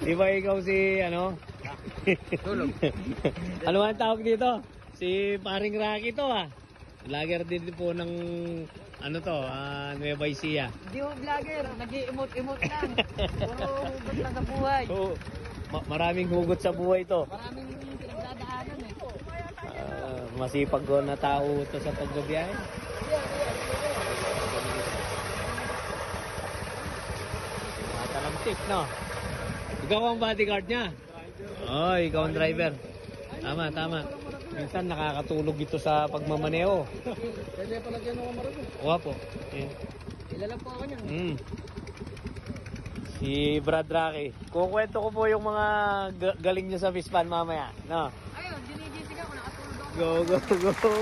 Di ba ikaw si, ano? Tulog. Ano ang tawag dito? Si paring Rocky to ah. Vlogger din po ng, ano to, Nueva Ecija. Hindi mo vlogger, nag-i-emote-emote lang. Puro hugot lang sa buhay. So, maraming hugot sa buhay to. Maraming pinagdadaanan eh. Masipag ko na tao to sa pagbabiyahe. Matalamtik, no? Ikaw ang bodyguard niya. Oh, ikaw ang driver. Tama, tama. Minsan nakakatulog ito sa pagmamaneho. Kaya pala dyan ako marunong. Oo po. Eh. Kilala po ako niyan. Si Brad Rocky. Kukwento ko po yung mga galing niya sa Fishpan mamaya. No? Ayun, ginigising ako, nakatulog ako. Go, go, go.